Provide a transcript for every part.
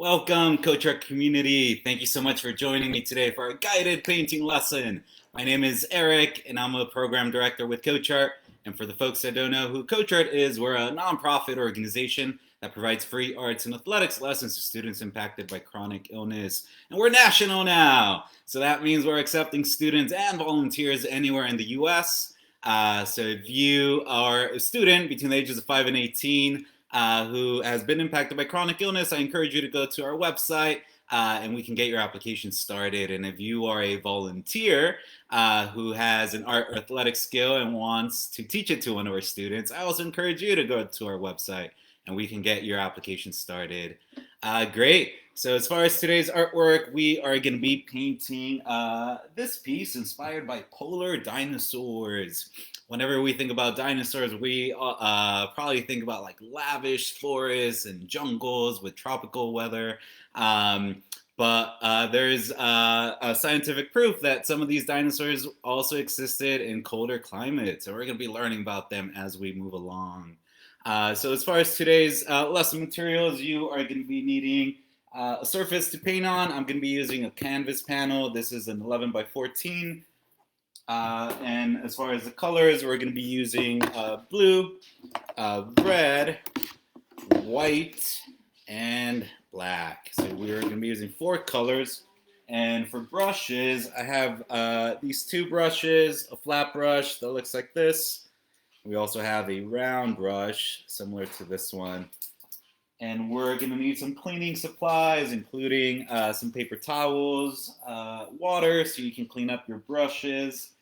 Welcome, Coach Erick community. Thank you so much for joining me today for our guided painting lesson. My name is Eric, and I'm a program director with Coach Erick. And for the folks that don't know who Coach Erick is, we're a nonprofit organization that provides free arts and athletics lessons to students impacted by chronic illness. And we're national now, so that means we're accepting students and volunteers anywhere in the U.S. So if you are a student between the ages of 5 and 18, who has been impacted by chronic illness, I encourage you to go to our website and we can get your application started. And if you are a volunteer who has an art or athletic skill and wants to teach it to one of our students, I also encourage you to go to our website and we can get your application started. Great. So as far as today's artwork, we are going to be painting this piece inspired by Polar Dinosaurs. Whenever we think about dinosaurs, we probably think about like lavish forests and jungles with tropical weather. But there's a scientific proof that some of these dinosaurs also existed in colder climates. And we're going to be learning about them as we move along. So as far as today's lesson materials, you are going to be needing a surface to paint on. I'm going to be using a canvas panel. This is an 11 by 14. And as far as the colors, we're going to be using blue, red, white, and black. So we're going to be using 4 colors. And for brushes, I have these 2 brushes, a flat brush that looks like this. We also have a round brush similar to this one. And we're going to need some cleaning supplies, including some paper towels, water so you can clean up your brushes,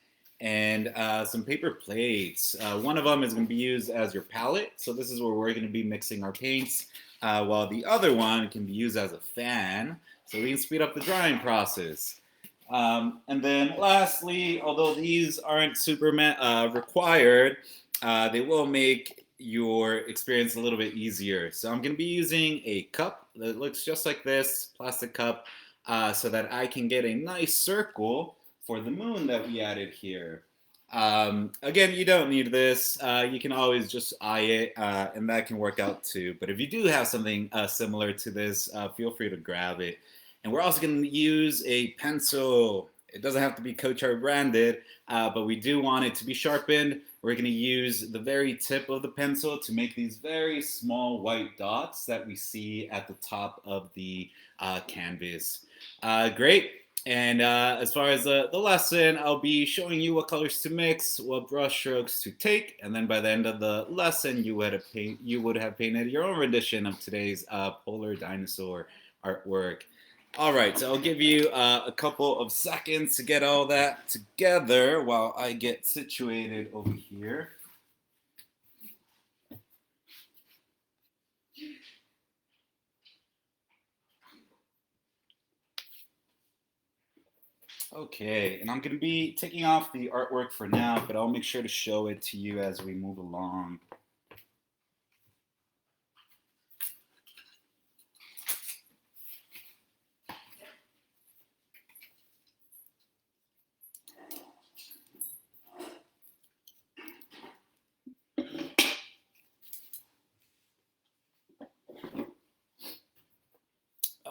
and some paper plates. One of them is going to be used as your palette. So this is where we're going to be mixing our paints, while the other one can be used as a fan so we can speed up the drying process. And then lastly, although these aren't super required, they will make your experience a little bit easier. So I'm going to be using a cup that looks just like this, plastic cup, so that I can get a nice circle for the moon that we added here. Again, you don't need this. You can always just eye it, and that can work out too. But if you do have something similar to this, feel free to grab it. And we're also going to use a pencil. It doesn't have to be Coach Erick branded, but we do want it to be sharpened. We're going to use the very tip of the pencil to make these very small white dots that we see at the top of the canvas. Great. And as far as the lesson, I'll be showing you what colors to mix, what brush strokes to take, and then by the end of the lesson, you would have painted your own rendition of today's Polar Dinosaur artwork. All right, so I'll give you a couple of seconds to get all that together while I get situated over here. Okay, and I'm going to be taking off the artwork for now, but I'll make sure to show it to you as we move along.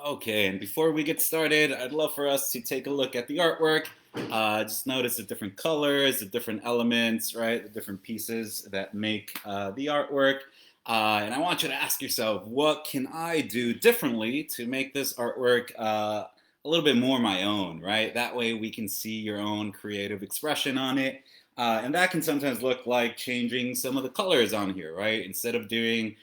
Okay, and before we get started, I'd love for us to take a look at the artwork. Just notice the different colors, the different elements, right? The different pieces that make the artwork. And I want you to ask yourself, what can I do differently to make this artwork a little bit more my own, right? That way we can see your own creative expression on it. And that can sometimes look like changing some of the colors on here, right? Instead of doing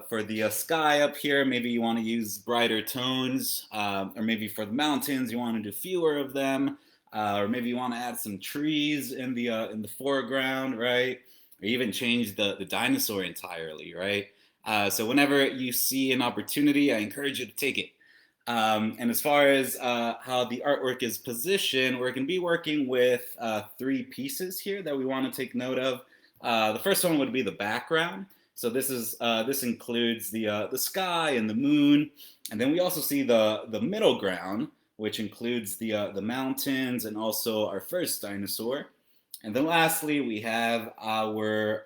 for the sky up here, maybe you want to use brighter tones, or maybe for the mountains you want to do fewer of them, or maybe you want to add some trees in the foreground, right? Or even change the dinosaur entirely, right? So whenever you see an opportunity, I encourage you to take it. And as far as how the artwork is positioned, we're going to be working with 3 pieces here that we want to take note of. The first one would be the background. So this includes the sky and the moon, and then we also see the middle ground, which includes the mountains and also our first dinosaur. And then lastly, we have our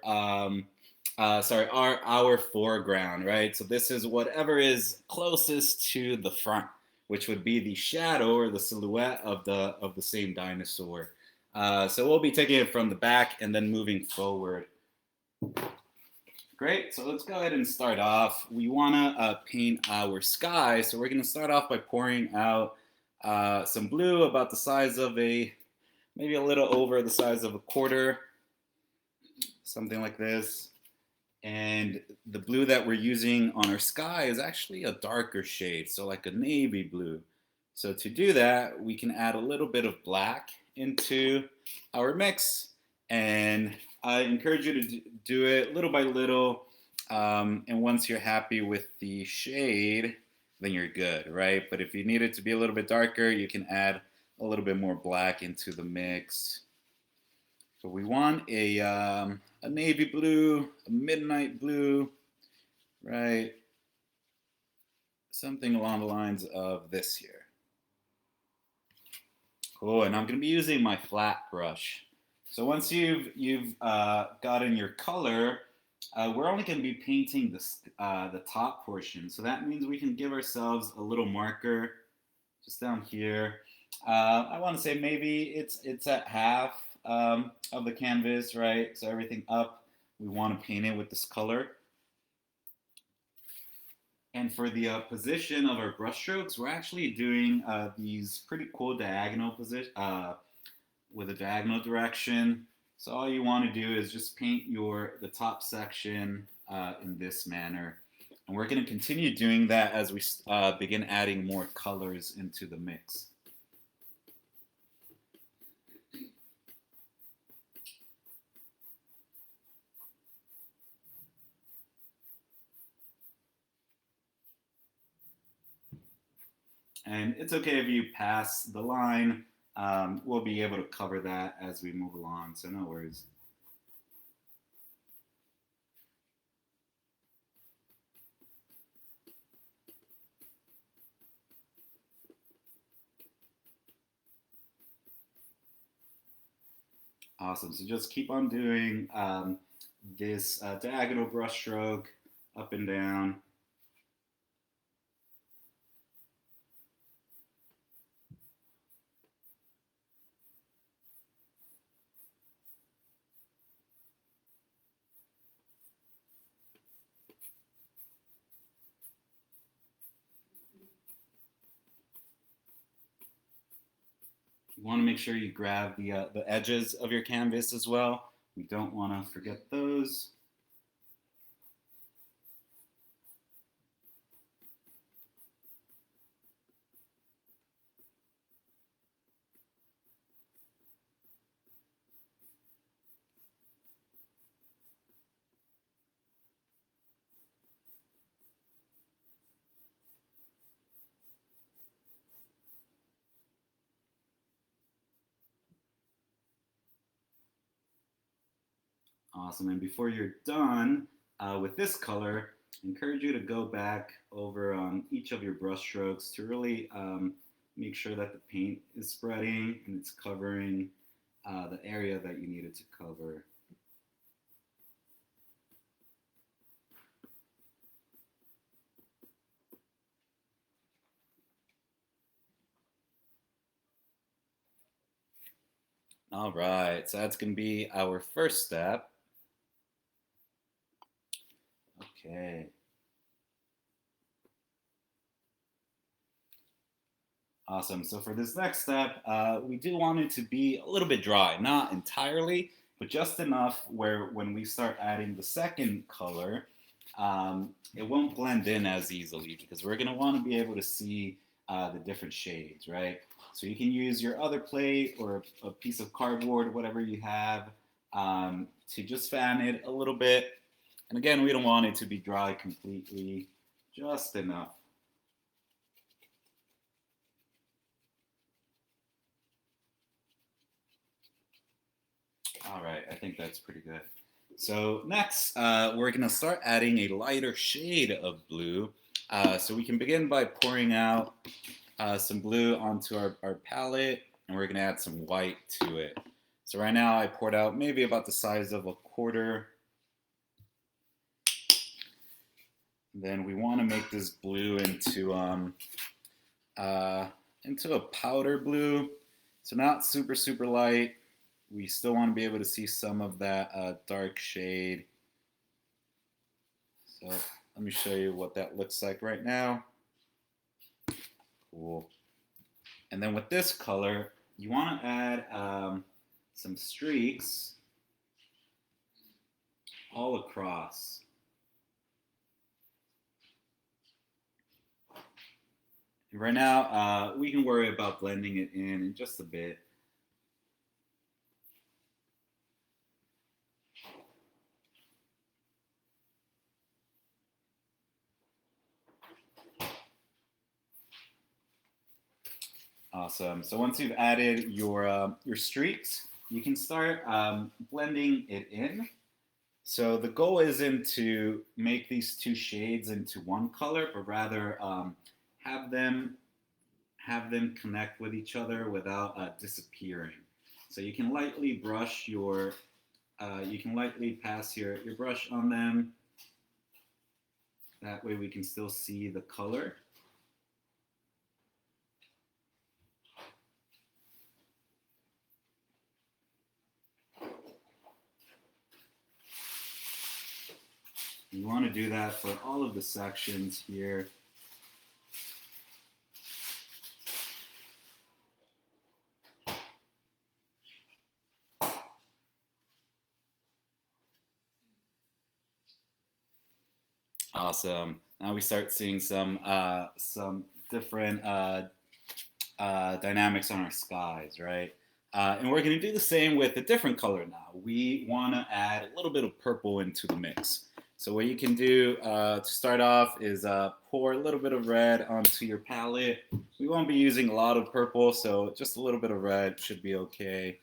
our foreground, right? So this is whatever is closest to the front, which would be the shadow or the silhouette of the same dinosaur. So we'll be taking it from the back and then moving forward. Great, so let's go ahead and start off. We want to paint our sky, so we're going to start off by pouring out some blue about the size of maybe a little over the size of a quarter, something like this. And the blue that we're using on our sky is actually a darker shade, so like a navy blue. So to do that, we can add a little bit of black into our mix, and I encourage you to do it little by little. And once you're happy with the shade, then you're good, right? But if you need it to be a little bit darker, you can add a little bit more black into the mix. So we want a navy blue, a midnight blue, right? Something along the lines of this here. Cool, and I'm going to be using my flat brush. So once you've gotten your color, we're only going to be painting the top portion. So that means we can give ourselves a little marker just down here. I want to say maybe it's at half of the canvas, right? So everything up, we want to paint it with this color. And for the position of our brush strokes, we're actually doing these pretty cool diagonal position with a diagonal direction. So all you want to do is just paint the top section in this manner. And we're going to continue doing that as we begin adding more colors into the mix. And it's okay if you pass the line. We'll be able to cover that as we move along, so no worries. Awesome, so just keep on doing this diagonal brush stroke up and down. You want to make sure you grab the edges of your canvas as well. We don't want to forget those. Awesome, and before you're done with this color, I encourage you to go back over each of your brush strokes to really make sure that the paint is spreading and it's covering the area that you need it to cover. All right, so that's going to be our first step. Okay. Awesome. So for this next step, we do want it to be a little bit dry, not entirely, but just enough where when we start adding the second color, it won't blend in as easily because we're going to want to be able to see the different shades, right? So you can use your other plate or a piece of cardboard, whatever you have, to just fan it a little bit. And again, we don't want it to be dry completely, just enough. All right, I think that's pretty good. So next, we're going to start adding a lighter shade of blue. So we can begin by pouring out some blue onto our palette, and we're going to add some white to it. So right now I poured out maybe about the size of a quarter. Then we want to make this blue into a powder blue. So not super, super light. We still want to be able to see some of that dark shade. So let me show you what that looks like right now. Cool. And then with this color, you want to add some streaks all across. Right now, we can worry about blending it in just a bit. Awesome. So once you've added your streaks, you can start blending it in. So the goal isn't to make these two shades into one color, but rather have them connect with each other without disappearing. So you can lightly brush you can lightly pass your brush on them. That way we can still see the color. You want to do that for all of the sections here. Awesome. Now we start seeing some different dynamics on our skies, right? And we're going to do the same with a different color now. We want to add a little bit of purple into the mix. So what you can do to start off is pour a little bit of red onto your palette. We won't be using a lot of purple, so just a little bit of red should be okay.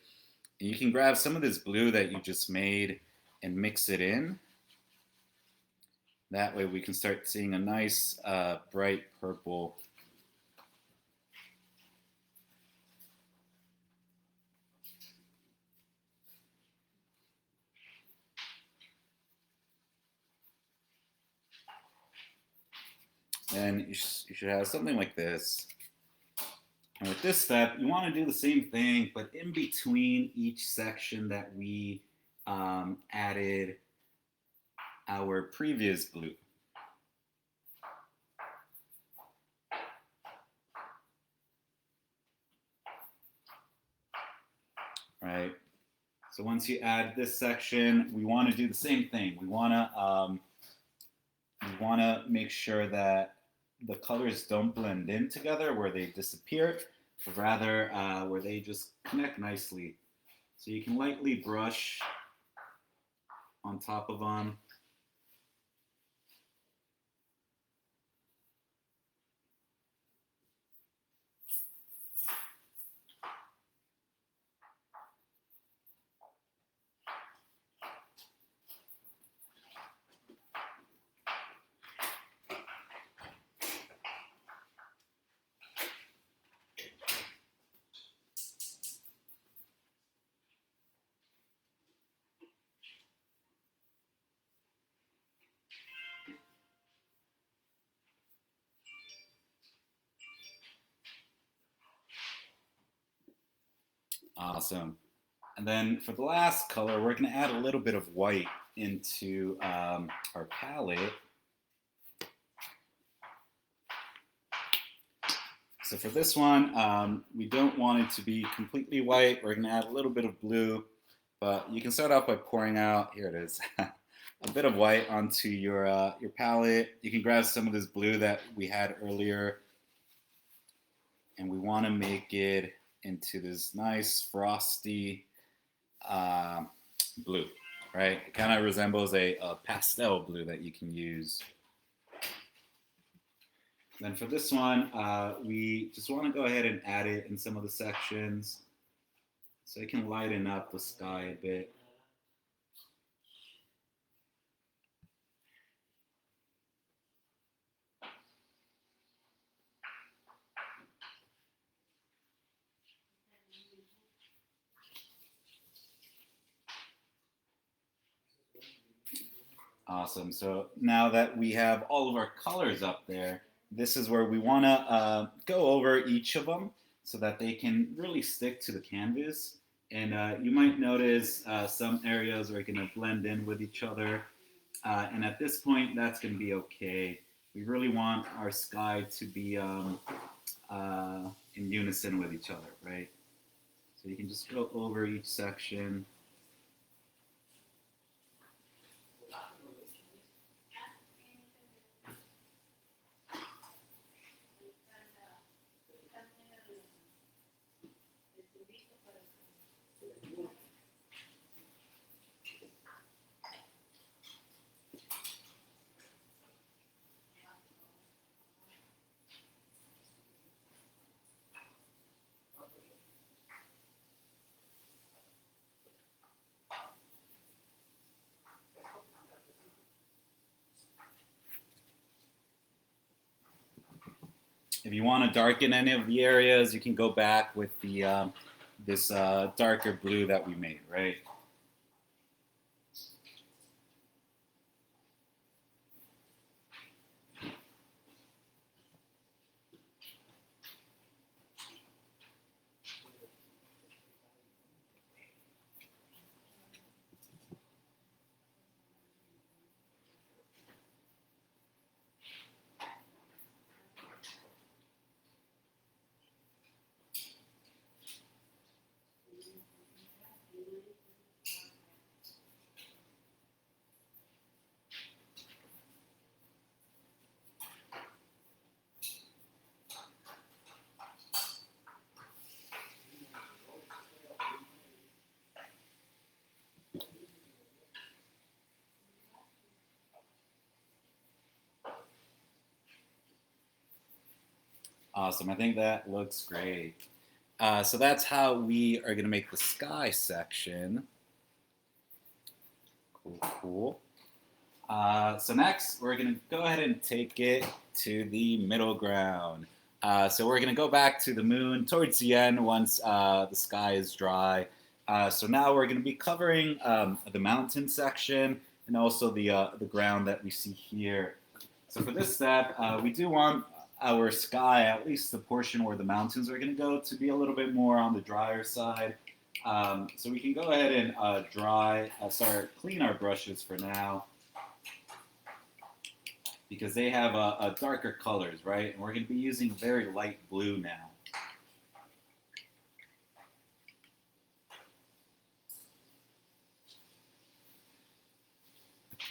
And you can grab some of this blue that you just made and mix it in. That way we can start seeing a nice bright purple. Then you should have something like this. And with this step, you want to do the same thing, but in between each section that we added our previous blue. Right. So once you add this section, we want to do the same thing. We want to make sure that the colors don't blend in together where they disappear, but rather where they just connect nicely. So you can lightly brush on top of them. Awesome. And then for the last color, we're going to add a little bit of white into our palette. So for this one, we don't want it to be completely white. We're going to add a little bit of blue, but you can start off by pouring out, here it is, a bit of white onto your palette. You can grab some of this blue that we had earlier, and we want to make it into this nice frosty blue, right? It kind of resembles a pastel blue that you can use. Then for this one, we just want to go ahead and add it in some of the sections so it can lighten up the sky a bit. Awesome. So now that we have all of our colors up there, this is where we want to go over each of them so that they can really stick to the canvas. And you might notice some areas are going to blend in with each other. And at this point, that's going to be okay. We really want our sky to be in unison with each other, right? So you can just go over each section. If you want to darken any of the areas, you can go back with the this darker blue that we made, right? Awesome. I think that looks great. So that's how we are going to make the sky section. Cool, cool. So next, we're going to go ahead and take it to the middle ground. So we're going to go back to the moon towards the end once the sky is dry. So now we're going to be covering the mountain section and also the ground that we see here. So for this step, we do want our sky, at least the portion where the mountains are going to go, to be a little bit more on the drier side. So we can go ahead and clean our brushes for now, because they have a darker colors, right? And we're going to be using very light blue now.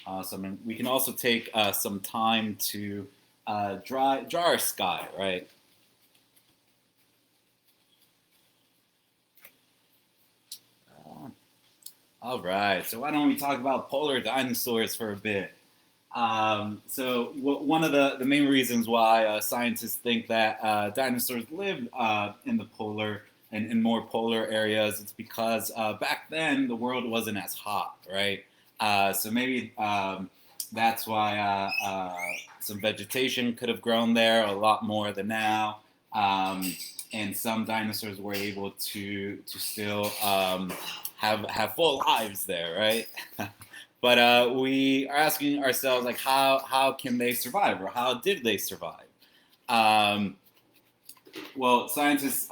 Awesome. And we can also take some time to draw our sky, right? All right. So why don't we talk about polar dinosaurs for a bit? One of the main reasons why scientists think that dinosaurs lived in the polar and in more polar areas, it's because back then the world wasn't as hot, right? So maybe that's why some vegetation could have grown there a lot more than now, and some dinosaurs were able to still have full lives there, right? But we are asking ourselves, like, how can they survive, or how did they survive? Well, scientists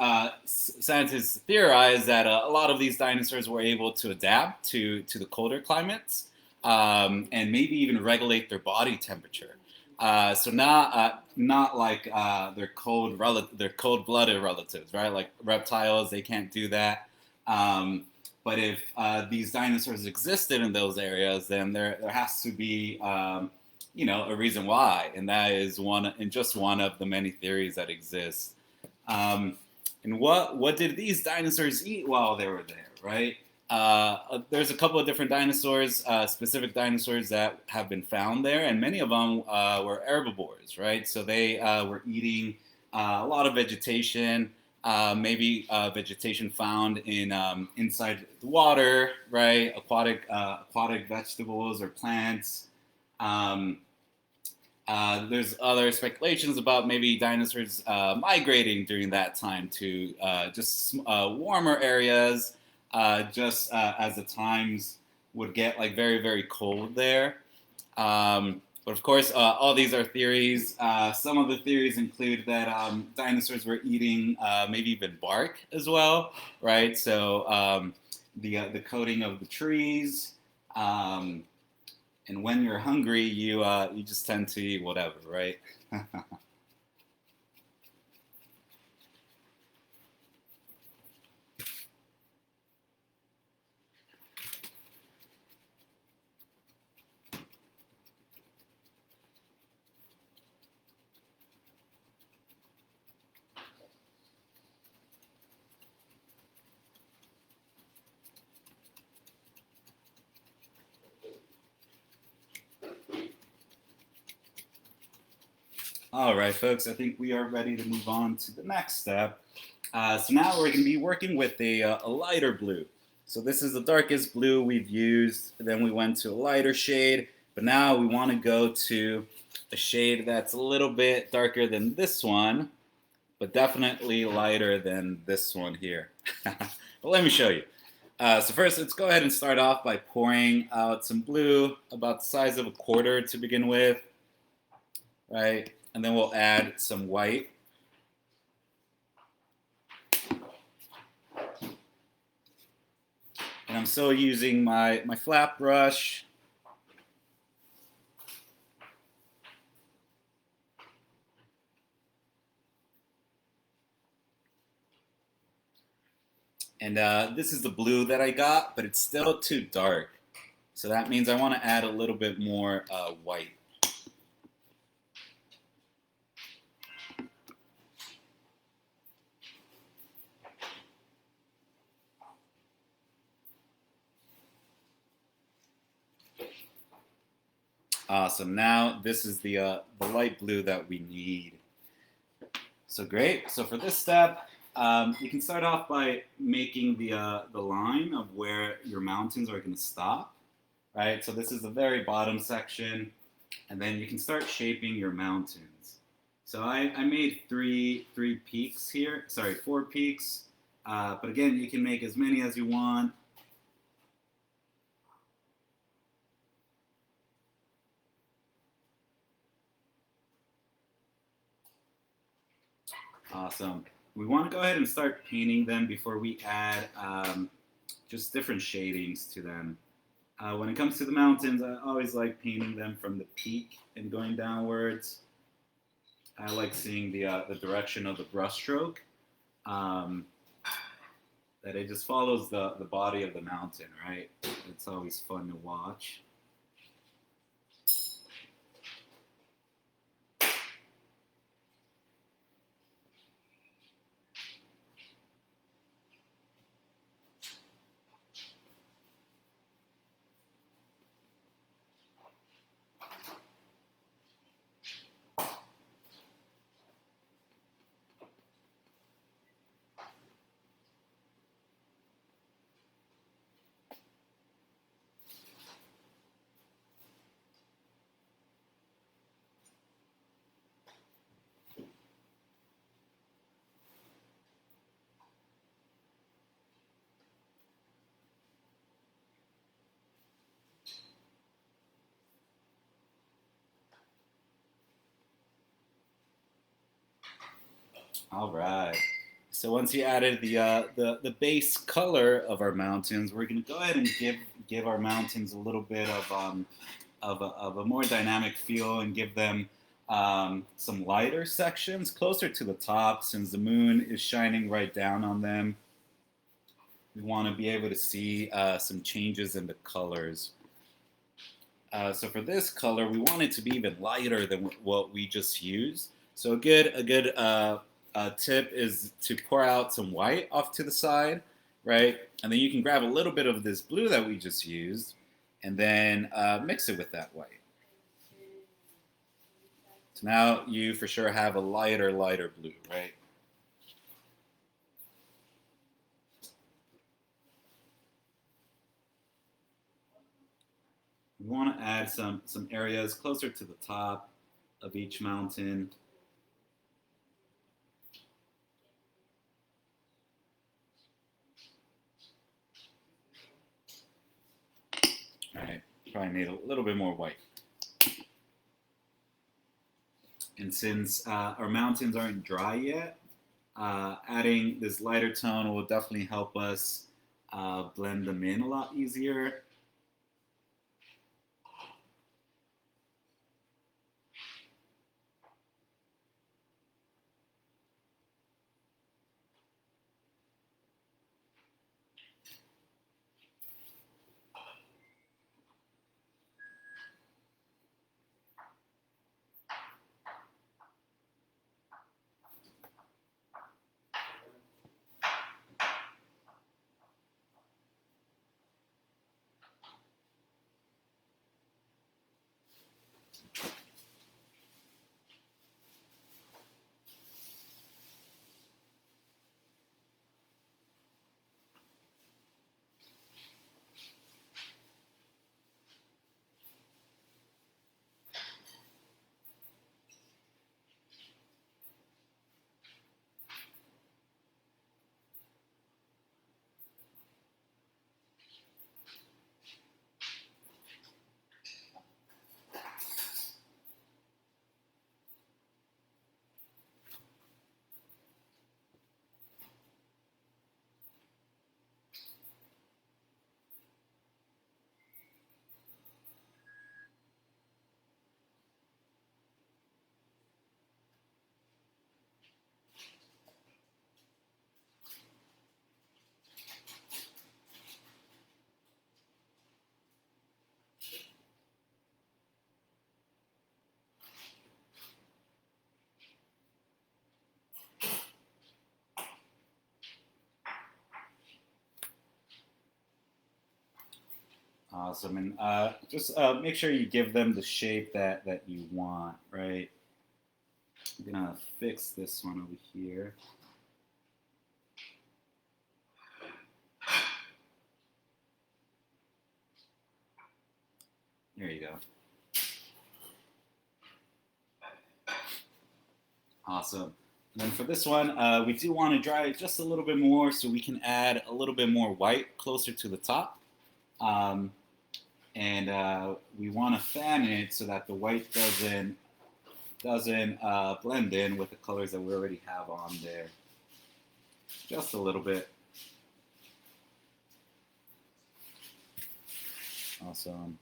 theorize that a lot of these dinosaurs were able to adapt to the colder climates, and maybe even regulate their body temperature. So not like their cold-blooded relatives, right? Like reptiles, they can't do that. But if these dinosaurs existed in those areas, then there has to be a reason why, and that is just one of the many theories that exist. And what did these dinosaurs eat while they were there, right? There's a couple of different dinosaurs, specific dinosaurs that have been found there, and many of them were herbivores, right? So they were eating a lot of vegetation, maybe vegetation found in inside the water, right? Aquatic vegetables or plants. There's other speculations about maybe dinosaurs migrating during that time to just warmer areas, as the times would get like very, very cold there. But of course, all these are theories. Some of the theories include that dinosaurs were eating maybe even bark as well, right? So the coating of the trees, and when you're hungry, you just tend to eat whatever, right? All right, folks, I think we are ready to move on to the next step. So now we're going to be working with a lighter blue. So this is the darkest blue we've used. Then we went to a lighter shade, but now we want to go to a shade that's a little bit darker than this one, but definitely lighter than this one here. But let me show you. So first, let's go ahead and start off by pouring out some blue, about the size of a quarter to begin with, right? And then we'll add some white. And I'm still using my flat brush. And this is the blue that I got, but it's still too dark. So that means I want to add a little bit more white. Awesome. Now this is the light blue that we need. So great. So for this step, you can start off by making the line of where your mountains are going to stop, right? So this is the very bottom section, and then you can start shaping your mountains. So I made three peaks here. Sorry, 4 peaks. But again, you can make as many as you want. Awesome. We want to go ahead and start painting them before we add just different shadings to them. When it comes to the mountains, I always like painting them from the peak and going downwards. I like seeing the direction of the brushstroke. That it just follows the body of the mountain, right? It's always fun to watch. All right. So once you added the base color of our mountains, we're going to go ahead and give our mountains a little bit of a more dynamic feel and give them some lighter sections closer to the top, since the moon is shining right down on them. We want to be able to see some changes in the colors. So for this color, we want it to be even lighter than what we just used. So a good tip is to pour out some white off to the side, right? And then you can grab a little bit of this blue that we just used, and then mix it with that white. So now you for sure have a lighter blue, right? We want to add some areas closer to the top of each mountain. All right, probably need a little bit more white. And since our mountains aren't dry yet, adding this lighter tone will definitely help us blend them in a lot easier. Awesome, and just make sure you give them the shape that you want, right? I'm gonna fix this one over here. There you go. Awesome. And then for this one, we do want to dry it just a little bit more so we can add a little bit more white closer to the top. And we want to fan it so that the white doesn't blend in with the colors that we already have on there. Just a little bit. Awesome.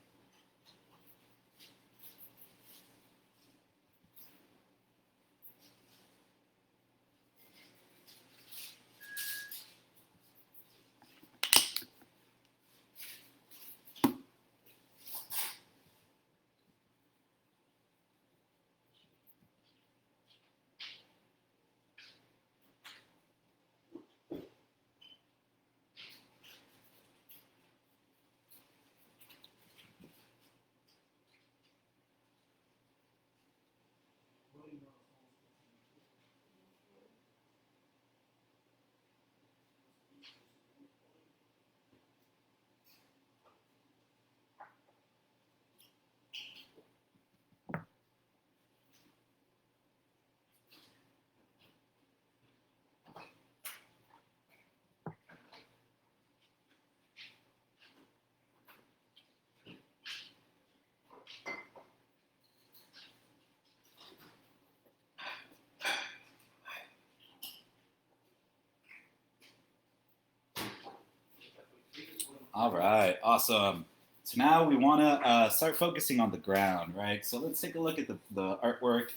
All right, awesome. So now we want to start focusing on the ground, right? So let's take a look at the artwork.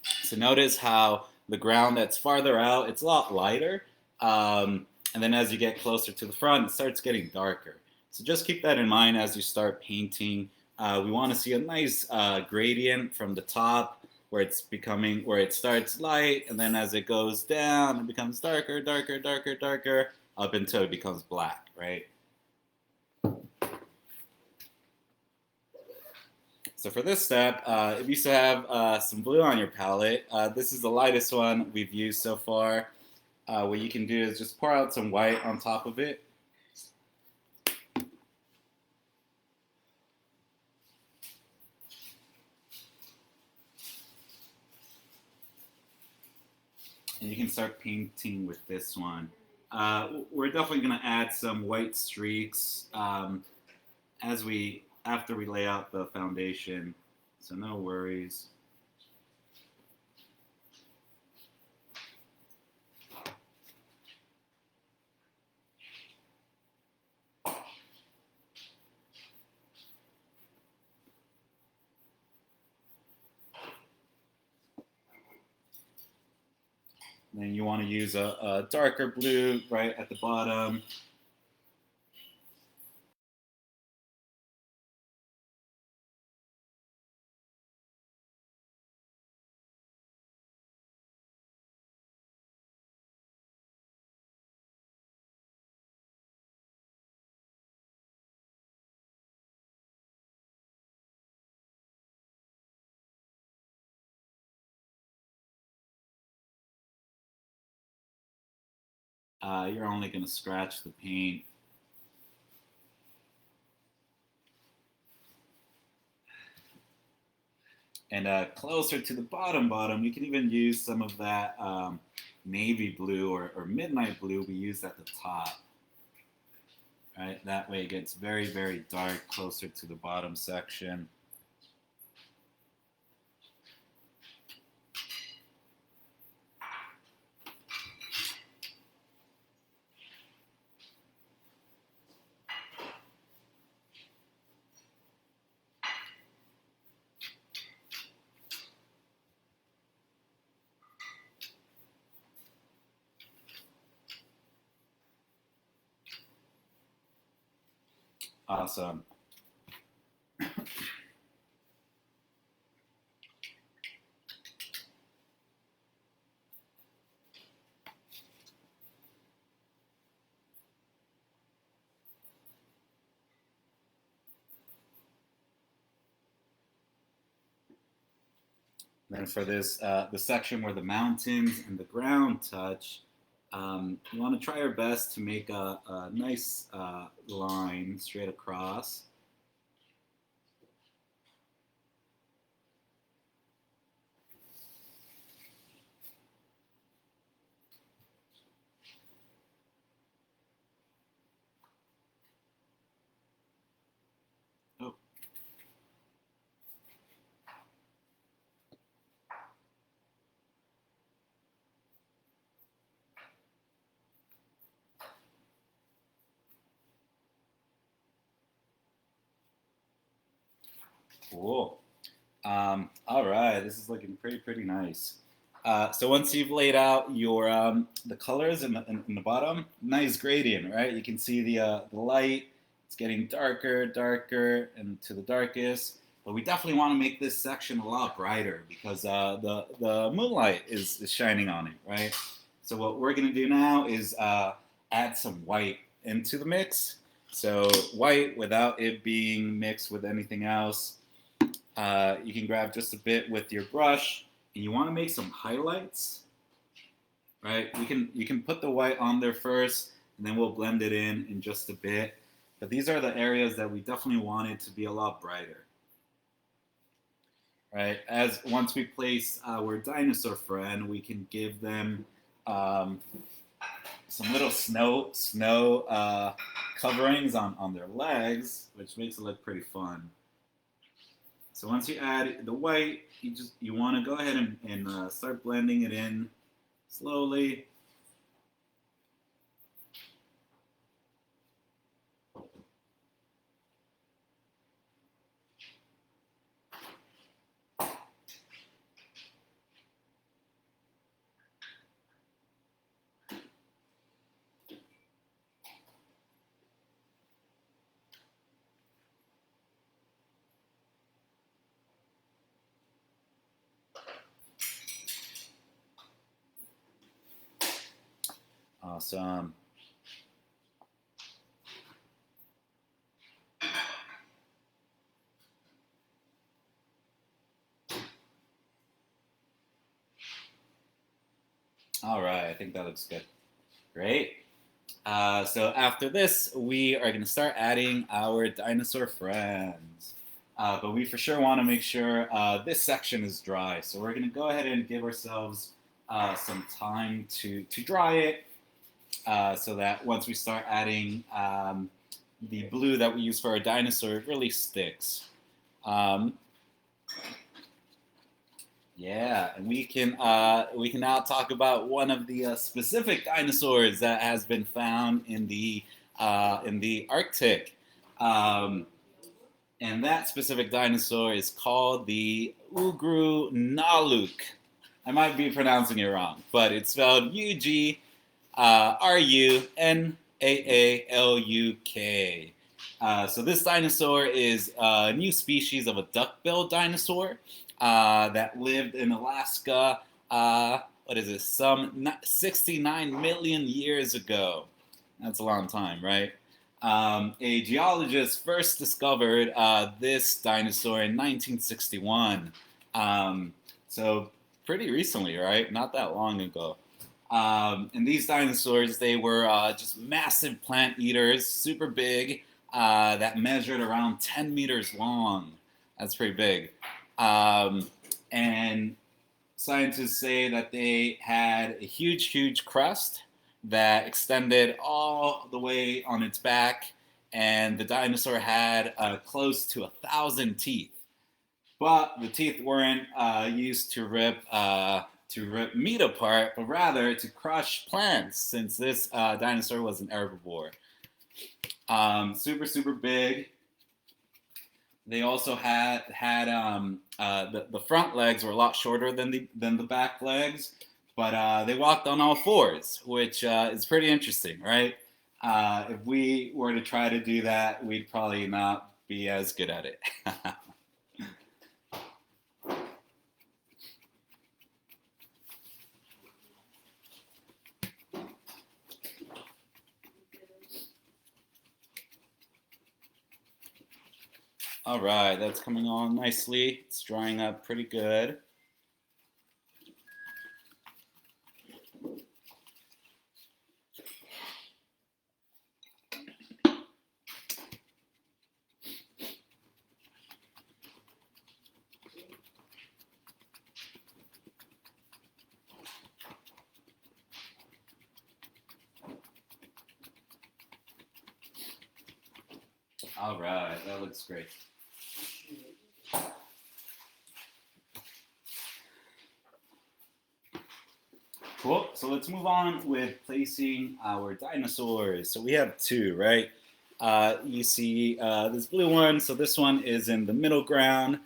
So notice how the ground that's farther out, it's a lot lighter. And then as you get closer to the front, it starts getting darker. So just keep that in mind as you start painting. We want to see a nice gradient from the top where it starts light, and then as it goes down, it becomes darker, darker, darker, darker, up until it becomes black, right? So for this step, if you still have some blue on your palette, this is the lightest one we've used so far. What you can do is just pour out some white on top of it. And you can start painting with this one. We're definitely going to add some white streaks after we lay out the foundation, so no worries. Then you want to use a darker blue right at the bottom. You're only going to scratch the paint. And closer to the bottom, you can even use some of that navy blue or midnight blue we used at the top. Right, that way it gets very, very dark closer to the bottom section. Awesome. Then for this, the section where the mountains and the ground touch, you want to try your best to make a nice line straight across. Oh. Cool. All right, this is looking pretty nice. So once you've laid out your the colors in the bottom, nice gradient, right? You can see the light. It's getting darker, and to the darkest. But we definitely want to make this section a lot brighter because the moonlight is shining on it, right? So what we're gonna do now is add some white into the mix. So white without it being mixed with anything else. You can grab just a bit with your brush, and you want to make some highlights, right? You can put the white on there first, and then we'll blend it in just a bit. But these are the areas that we definitely want it to be a lot brighter, right? As once we place our dinosaur friend, we can give them some little snow coverings on their legs, which makes it look pretty fun. So once you add the white, you want to go ahead and start blending it in slowly. Awesome. All right, I think that looks good. Great. So after this, we are going to start adding our dinosaur friends. But we for sure want to make sure this section is dry. So we're going to go ahead and give ourselves some time to dry it so that once we start adding the blue that we use for our dinosaur, it really sticks. Yeah, and we can now talk about one of the specific dinosaurs that has been found in the Arctic, and that specific dinosaur is called the Ugru Naluk. I might be pronouncing it wrong, but it's spelled Ugrunaaluk. So this dinosaur is a new species of a duck-billed dinosaur that lived in Alaska. What is it? Some 69 million years ago. That's a long time, right? A geologist first discovered this dinosaur in 1961. So pretty recently, right? Not that long ago. And these dinosaurs, they were just massive plant eaters, super big, that measured around 10 meters long. That's pretty big. And scientists say that they had a huge, huge crest that extended all the way on its back, and the dinosaur had close to 1,000 teeth. But the teeth weren't used to rip meat apart, but rather to crush plants, since this dinosaur was an herbivore. Super, super big. They also had the front legs were a lot shorter than the back legs, but they walked on all fours, which is pretty interesting, right? If we were to try to do that, we'd probably not be as good at it. All right, that's coming on nicely. It's drying up pretty good. All right, that looks great. Cool. So let's move on with placing our dinosaurs. So we have two, right? You see this blue one. So this one is in the middle ground.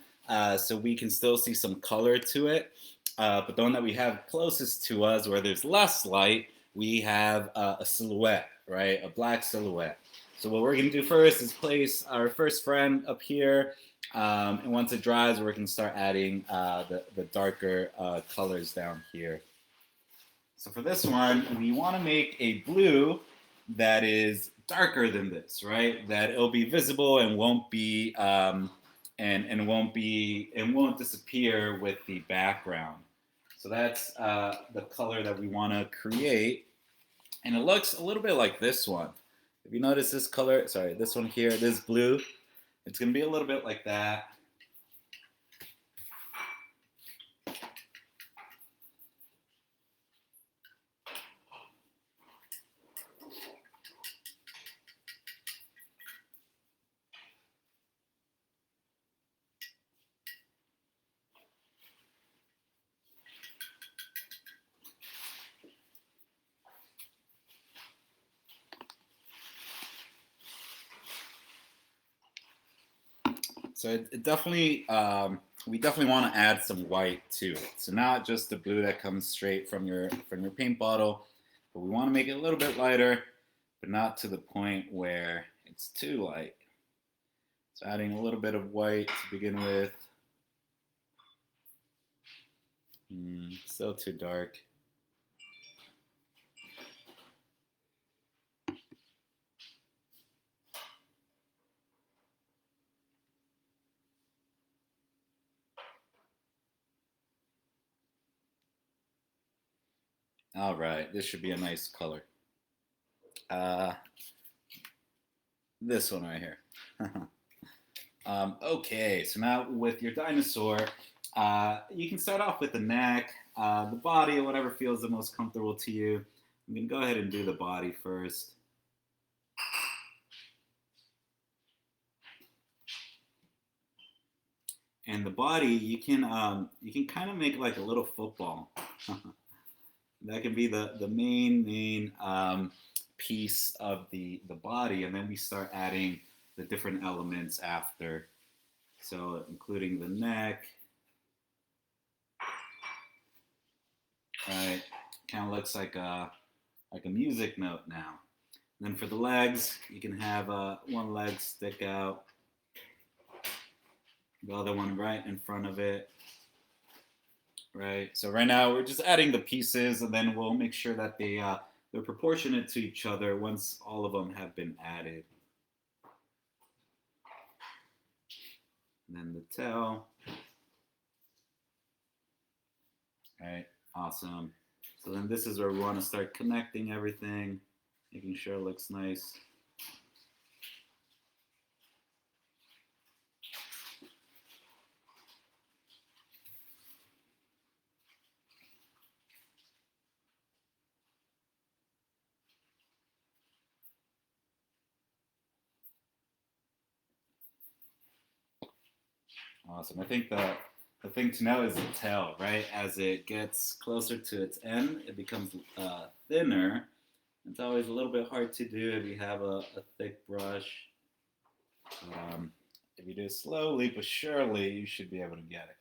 So we can still see some color to it. But the one that we have closest to us, where there's less light, we have a silhouette, right? A black silhouette. So what we're going to do first is place our first friend up here. And once it dries, we're going to start adding the darker colors down here. So for this one, we want to make a blue that is darker than this, right? That it'll be visible and won't be and won't disappear with the background. So that's the color that we want to create, and it looks a little bit like this one. If you notice this color, sorry, this one here, this blue, it's gonna be a little bit like that. So it definitely, we definitely want to add some white to it. So not just the blue that comes straight from your paint bottle, but we want to make it a little bit lighter, but not to the point where it's too light. So adding a little bit of white to begin with. Still too dark. All right, this should be a nice color. This one right here. Okay, so now with your dinosaur, you can start off with the neck, the body, or whatever feels the most comfortable to you. I'm going to go ahead and do the body first. And the body, you can kind of make like a little football. That can be the main piece of the body, and then we start adding the different elements after. So including the neck, kind of looks like a music note now. And then for the legs, you can have one leg stick out, the other one right in front of it. Right. So right now we're just adding the pieces, and then we'll make sure that they're proportionate to each other once all of them have been added. And then the tail. Right. Awesome. So then this is where we want to start connecting everything, making sure it looks nice. Awesome. I think the thing to know is the tail, right? As it gets closer to its end, it becomes thinner. It's always a little bit hard to do if you have a thick brush. If you do it slowly but surely, you should be able to get it.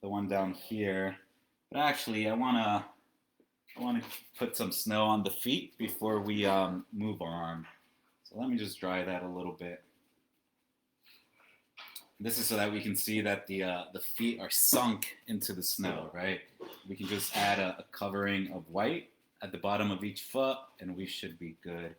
The one down here, but actually I wanna put some snow on the feet before we move our arm. So let me just dry that a little bit. This is so that we can see that the feet are sunk into the snow, right? We can just add a covering of white at the bottom of each foot, and we should be good.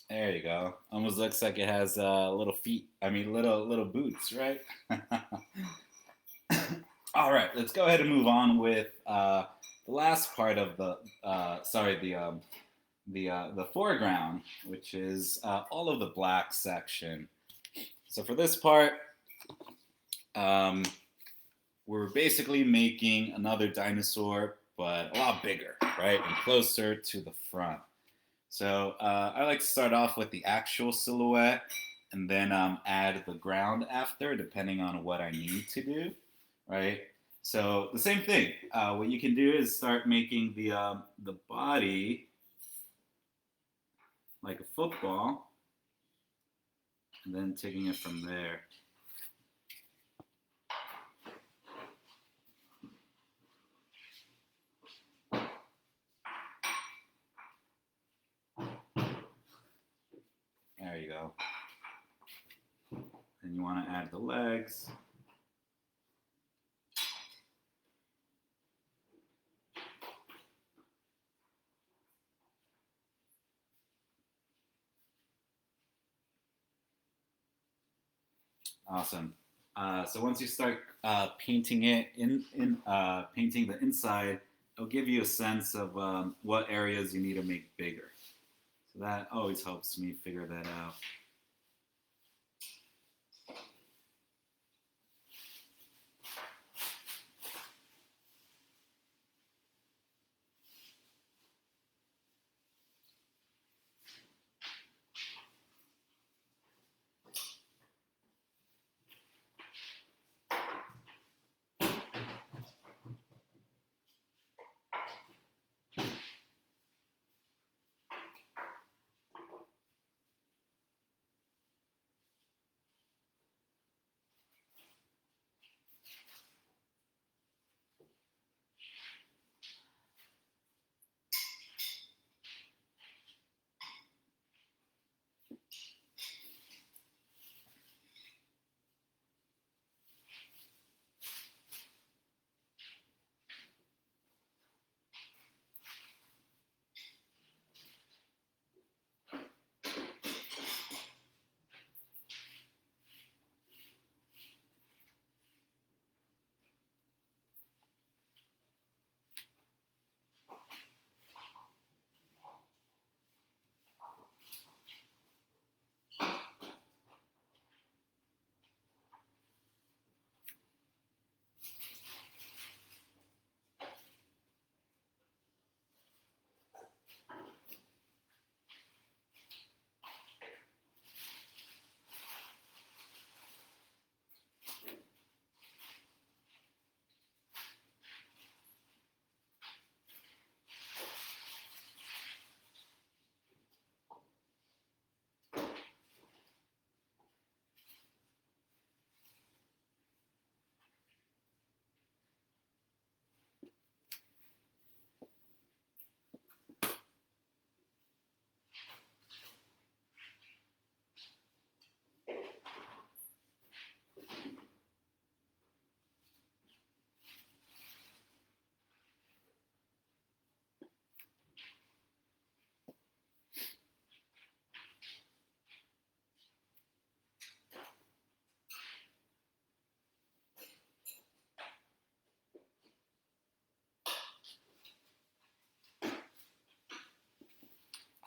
There you go. Almost looks like it has little feet. I mean, little boots, right? All right, let's go ahead and move on with the last part of the foreground, which is all of the black section. So for this part, we're basically making another dinosaur, but a lot bigger, right, and closer to the front. So I like to start off with the actual silhouette and then add the ground after, depending on what I need to do, right? So the same thing. What you can do is start making the body like a football, and then taking it from there. There you go. Then you want to add the legs. Awesome. So once you start painting it painting the inside, it'll give you a sense of what areas you need to make bigger. So that always helps me figure that out.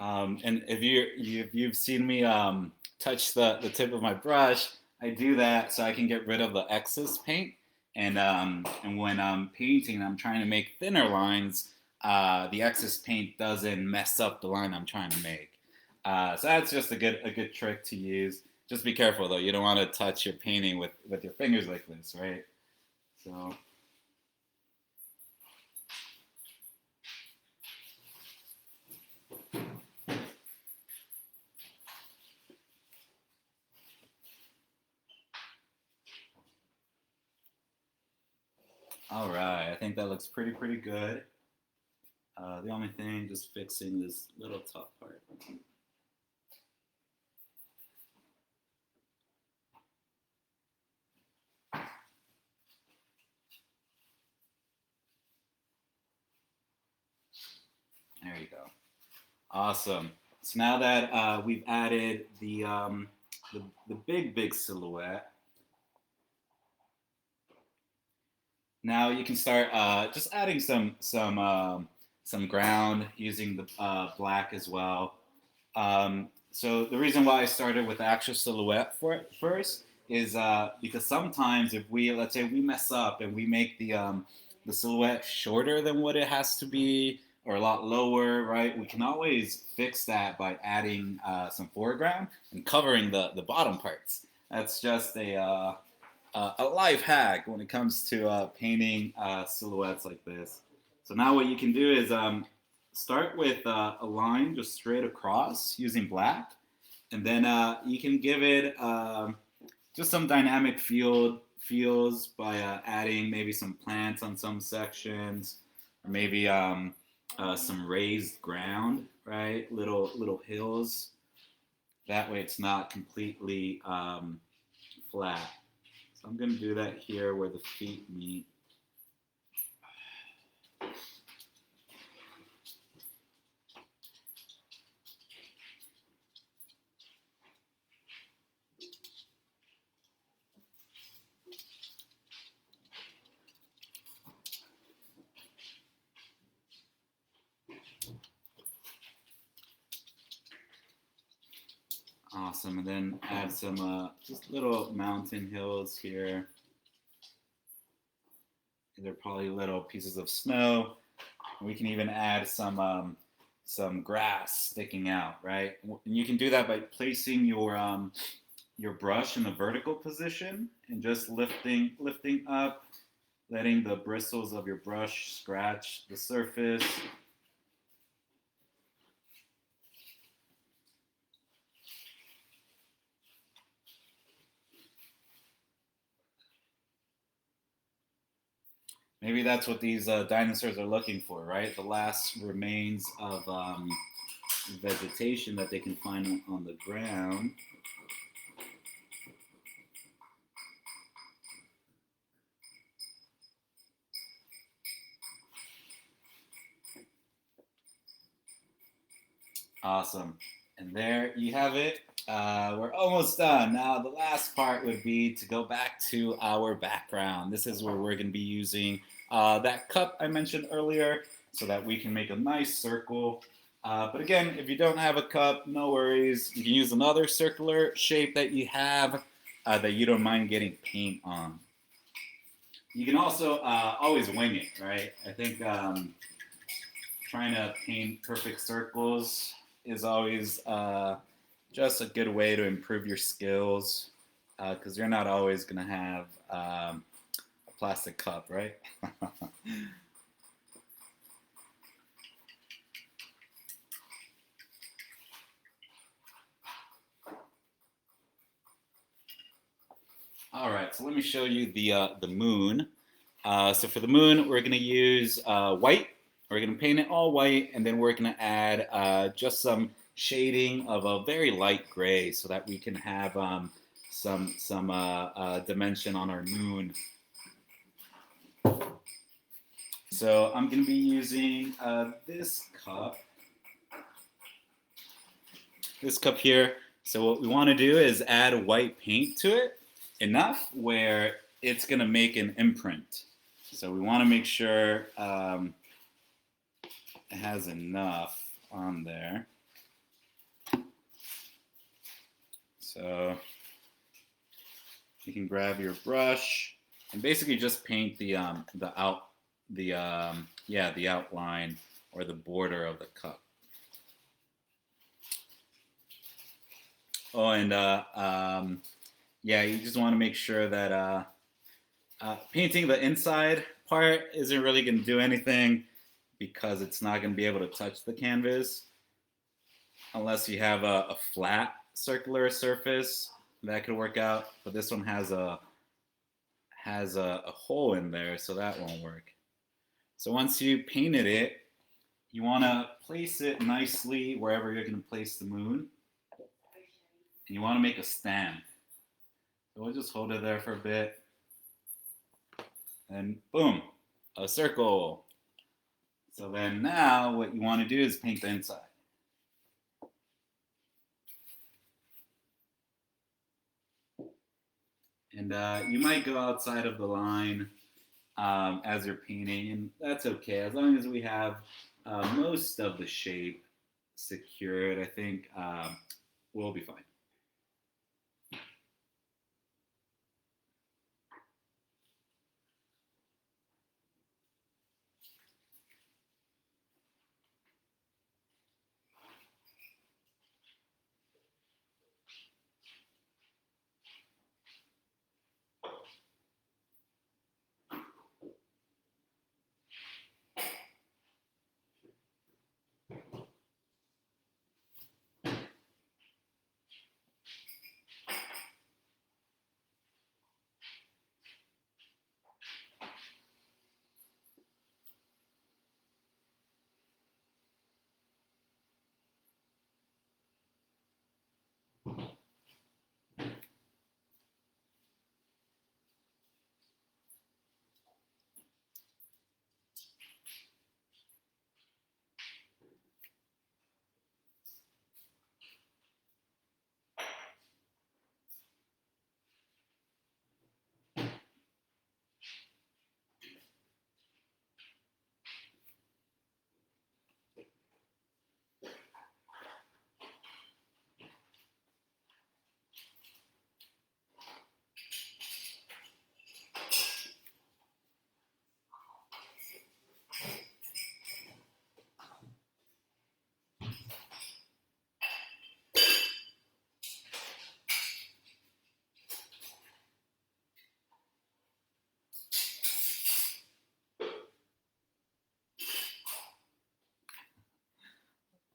And if you've seen me touch the tip of my brush, I do that so I can get rid of the excess paint. And when I'm painting, I'm trying to make thinner lines. The excess paint doesn't mess up the line I'm trying to make. So that's just a good trick to use. Just be careful though. You don't want to touch your painting with your fingers like this, right? So. All right, I think that looks pretty good. The only thing, just fixing this little top part. There you go. Awesome. So now that we've added the big silhouette, now you can start just adding some ground using the black as well. So the reason why I started with the actual silhouette for it first is because sometimes if let's say we mess up and we make the silhouette shorter than what it has to be or a lot lower, right? We can always fix that by adding some foreground and covering the bottom parts. That's just a life hack when it comes to painting silhouettes like this. So now what you can do is start with a line just straight across using black, and then you can give it just some dynamic feels by adding maybe some plants on some sections, or maybe some raised ground, right? Little hills. That way it's not completely flat. So I'm going to do that here where the feet meet. Awesome, and then add some just little mountain hills here. They're probably little pieces of snow. We can even add some grass sticking out, right? And you can do that by placing your brush in a vertical position and just lifting up, letting the bristles of your brush scratch the surface. Maybe that's what these dinosaurs are looking for, right? The last remains of vegetation that they can find on the ground. Awesome. And there you have it. We're almost done. Now the last part would be to go back to our background. This is where we're going to be using that cup I mentioned earlier so that we can make a nice circle. But again, if you don't have a cup, no worries. You can use another circular shape that you have that you don't mind getting paint on. You can also always wing it, right? I think trying to paint perfect circles is always just a good way to improve your skills because you're not always going to have a plastic cup, right? All right, so let me show you the moon. So for the moon, we're going to use white. We're going to paint it all white, and then we're going to add just some shading of a very light gray so that we can have some dimension on our moon. So I'm going to be using this cup here. So what we want to do is add white paint to it enough where it's going to make an imprint. So we want to make sure it has enough on there. So you can grab your brush and basically just paint the outline or the border of the cup. Oh, and yeah, you just want to make sure that painting the inside part isn't really going to do anything because it's not going to be able to touch the canvas unless you have a flat circular surface. That could work out, but this one has a hole in there, so that won't work. So once you painted it, you want to place it nicely wherever you're going to place the moon. And you want to make a stand. So we'll just hold it there for a bit. And boom, a circle. So then now what you want to do is paint the inside. And you might go outside of the line as you're painting, and that's okay. As long as we have most of the shape secured, I think we'll be fine.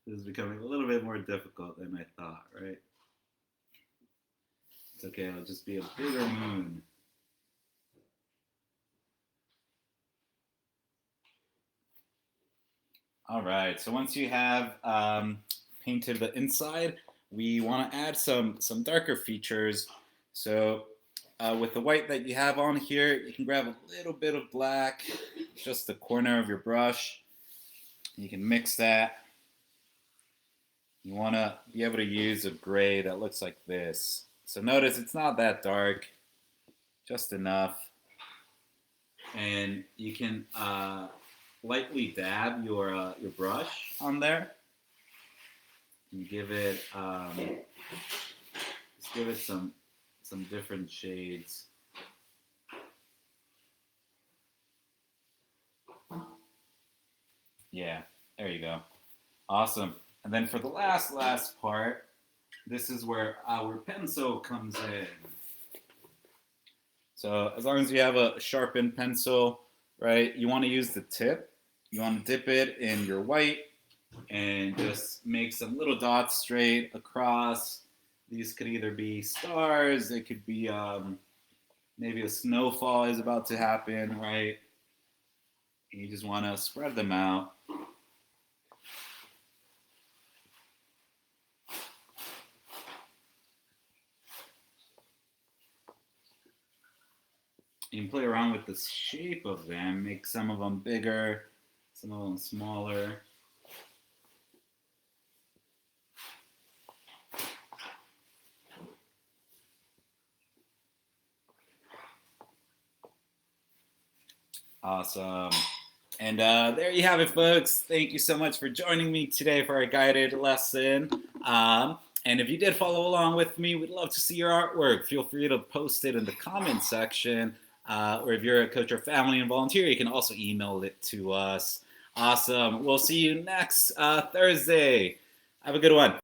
This is becoming a little bit more difficult than I thought, right? It's okay, it'll just be a bigger moon. All right, so once you have painted the inside, we want to add some darker features. So with the white that you have on here, you can grab a little bit of black, just the corner of your brush. You can mix that. You want to be able to use a gray that looks like this. So notice it's not that dark, just enough. And you can lightly dab your brush on there. And give it just give it some different shades. Yeah, there you go. Awesome. And then for the last part, this is where our pencil comes in. So as long as you have a sharpened pencil, right, you want to use the tip. You want to dip it in your white and just make some little dots straight across. These could either be stars, it could be maybe a snowfall is about to happen, right? And you just want to spread them out. You can play around with the shape of them, make some of them bigger, some of them smaller. Awesome. And there you have it, folks. Thank you so much for joining me today for our guided lesson. And if you did follow along with me, we'd love to see your artwork. Feel free to post it in the comments section. Or if you're a coach or family and volunteer, you can also email it to us. Awesome. We'll see you next Thursday. Have a good one.